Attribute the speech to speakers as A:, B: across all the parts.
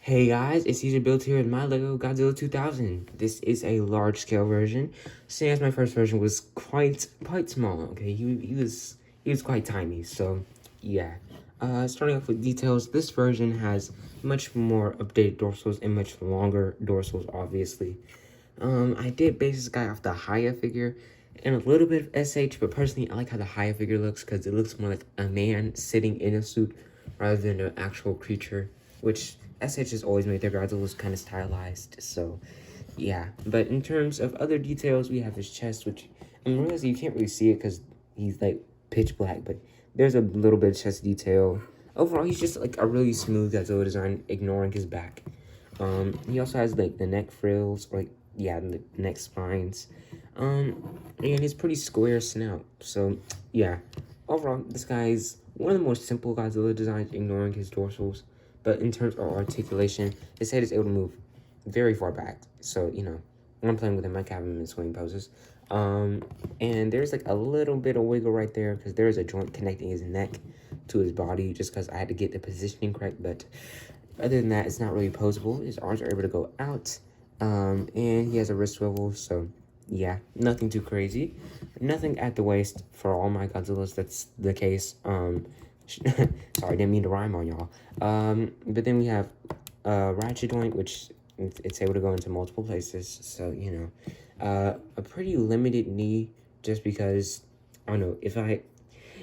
A: Hey guys, it's Caesar built here with my Lego Godzilla 2000. This is a large scale version. Seeing as my first version was quite small. Okay, he was quite tiny. So yeah. Starting off with details, this version has much more updated dorsals and much longer dorsals. Obviously, I did base this guy off the Haya figure and a little bit of SH, but personally I like how the Haya figure looks because it looks more like a man sitting in a suit rather than an actual creature, which SH has always made their Godzillas kind of stylized, so yeah. But in terms of other details, we have his chest, which I realize you can't really see it because he's like pitch black, but there's a little bit of chest detail. Overall, he's just like a really smooth Godzilla design, ignoring his back. He also has like the neck frills, or like, yeah, the neck spines. And his pretty square snout. So yeah, overall, this guy's one of the more simple Godzilla designs, ignoring his dorsals. But in terms of articulation, his head is able to move very far back. So, you know, when I'm playing with him, I can have him in swing poses. And there's like a little bit of wiggle right there because there is a joint connecting his neck to his body just because I had to get the positioning correct. But other than that, it's not really posable. His arms are able to go out. And he has a wrist swivel, so yeah, nothing too crazy. Nothing at the waist for all my Godzillas, that's the case. Sorry, didn't mean to rhyme on y'all. But then we have ratchet joint, which it's able to go into multiple places, so, you know. A pretty limited knee, just because, I don't know,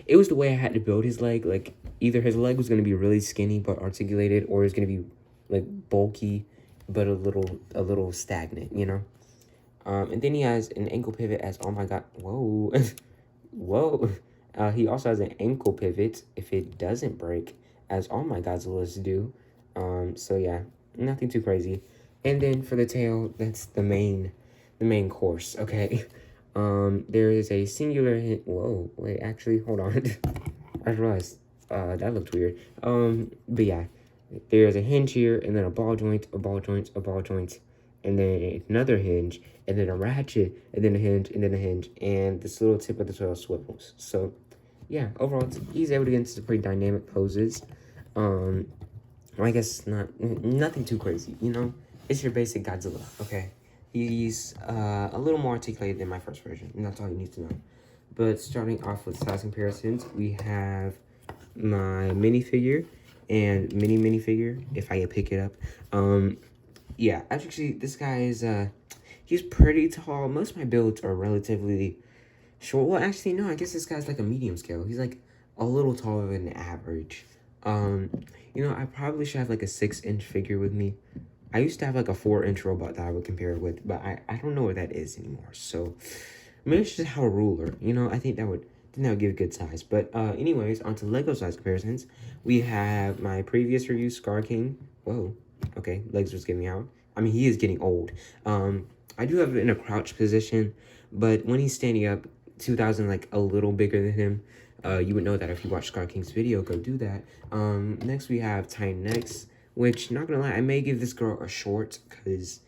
A: it was the way I had to build his leg, like, either his leg was going to be really skinny but articulated, or it's going to be, like, bulky but a little stagnant, you know? And then he has an ankle pivot as, oh my god, whoa, whoa. He also has an ankle pivot if it doesn't break, as all my Godzillas do. So yeah, nothing too crazy. And then for the tail, that's the main course, okay? There is a singular hit. Whoa, wait, actually, hold on. I realized, that looked weird. But yeah, there's a hinge here, and then a ball joint, a ball joint, a ball joint, and then another hinge, and then a ratchet, and then a hinge, and then a hinge, and this little tip of the tail swivels. So, yeah, overall, he's able to get into pretty dynamic poses. I guess nothing too crazy, you know? It's your basic Godzilla, okay? He's a little more articulated than my first version, and that's all you need to know. But starting off with size comparisons, we have my minifigure and minifigure, if I can pick it up. Yeah, actually, this guy is, he's pretty tall. Most of my builds are relatively short. Well, actually, no, I guess this guy's like a medium scale. He's like a little taller than average. You know, I probably should have like a 6-inch figure with me. I used to have like a 4-inch robot that I would compare it with, but I don't know what that is anymore. So maybe I should have a ruler. You know, I think that would give a good size. But anyways, on to Lego size comparisons. We have my previous review, Scar King. Whoa, okay, legs was getting out. I mean, he is getting old. I do have it in a crouch position, but when he's standing up, 2000 like a little bigger than him. You would know that if you watch Scar King's video, go do that. Next we have Titan X, which, not gonna lie, I may give this girl a short, because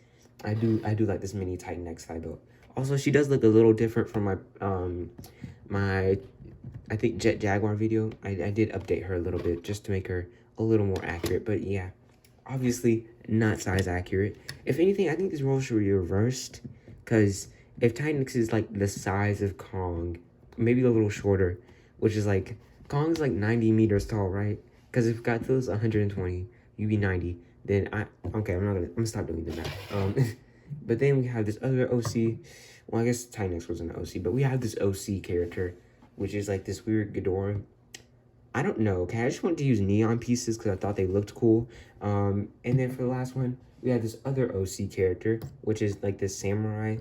A: I do like this mini Titan X that I built. Also, she does look a little different from my I think Jet Jaguar video. I did update her a little bit just to make her a little more accurate, but yeah, obviously not size accurate. If anything, I think this role should be reversed, because if Titan X is like the size of Kong, maybe a little shorter, which is like, Kong's like 90 meters tall, right? Because if Godzilla's 120, you'd be 90, then I'm gonna stop doing the math. But then we have this other OC, well, I guess Titan X was an OC, but we have this OC character, which is like this weird Ghidorah. I don't know, okay, I just wanted to use neon pieces because I thought they looked cool. And then for the last one, we have this other OC character, which is like this samurai,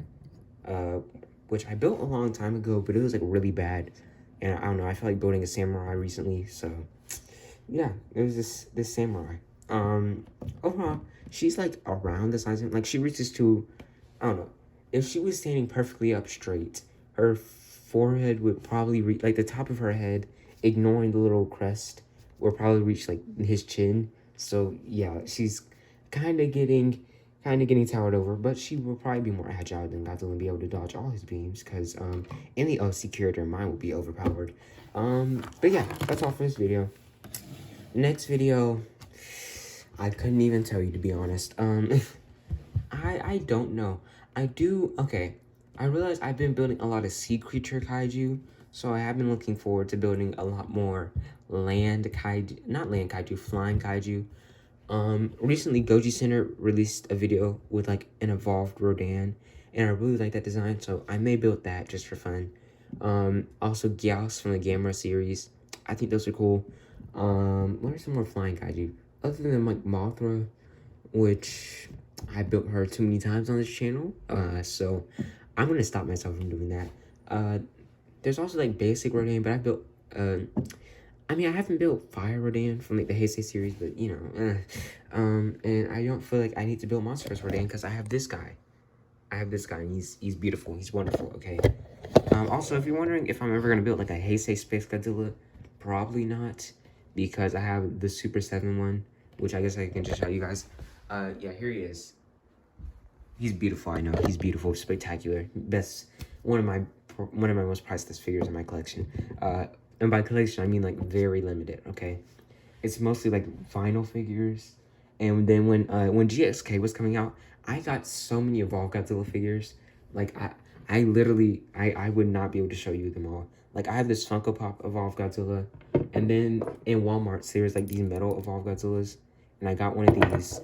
A: which I built a long time ago, but it was like really bad. And I don't know, I felt like building a samurai recently, so yeah, it was this samurai. Overall, she's like around the size of, like, she reaches to, I don't know, if she was standing perfectly up straight, her forehead would probably reach, like, the top of her head, ignoring the little crest, would probably reach like his chin. So yeah, she's kind of getting towered over, but she will probably be more agile than Godzilla and be able to dodge all his beams, because any OC character in mine will be overpowered. But yeah, that's all for this video. Next video, I couldn't even tell you, to be honest. I don't know. Okay. I realize I've been building a lot of sea creature kaiju, so I have been looking forward to building a lot more land kaiju, not land kaiju, flying kaiju. Recently Goji Center released a video with like an evolved Rodan, and I really like that design, so I may build that just for fun. Also Gyaos from the Gamera series. I think those are cool. What are some more flying kaiju? Other than like Mothra, which I built her too many times on this channel, so I'm gonna stop myself from doing that. There's also like basic Rodan, but I built, I mean, I haven't built Fire Rodan from like the Heisei series, but you know, and I don't feel like I need to build Monstrous Rodan because I have this guy. And he's beautiful, he's wonderful, okay? Also, if you're wondering if I'm ever gonna build like a Heisei Space Godzilla, probably not, because I have the Super 7 one, which I guess I can just show you guys. Yeah, here he is. He's beautiful, I know. He's beautiful, spectacular. One of my most priceless figures in my collection. And by collection, I mean like very limited, okay? It's mostly like vinyl figures. And then when GXK was coming out, I got so many Evolved Godzilla figures. Like I literally would not be able to show you them all. Like I have this Funko Pop Evolved Godzilla, and then in Walmart there's like these metal Evolved Godzillas, and I got one of these.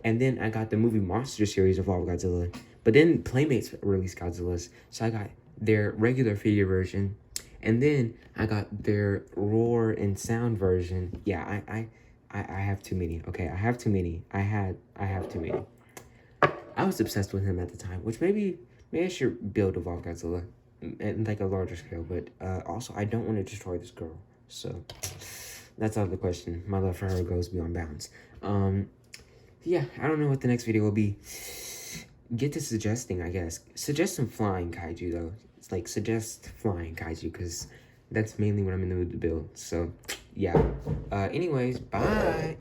A: And then I got the movie Monster series Evolved Godzilla. But then Playmates released Godzillas, so I got their regular figure version, and then I got their roar and sound version. Yeah, I have too many. Okay, I have too many. I have too many. I was obsessed with him at the time, which maybe I should build Evolved Godzilla at like a larger scale. But also I don't want to destroy this girl, so that's out of the question. My love for her goes beyond bounds. Yeah, I don't know what the next video will be. Get to suggesting, I guess. Suggest some flying kaiju, though. It's like, suggest flying kaiju, because that's mainly what I'm in the mood to build. So, yeah. Anyways, bye!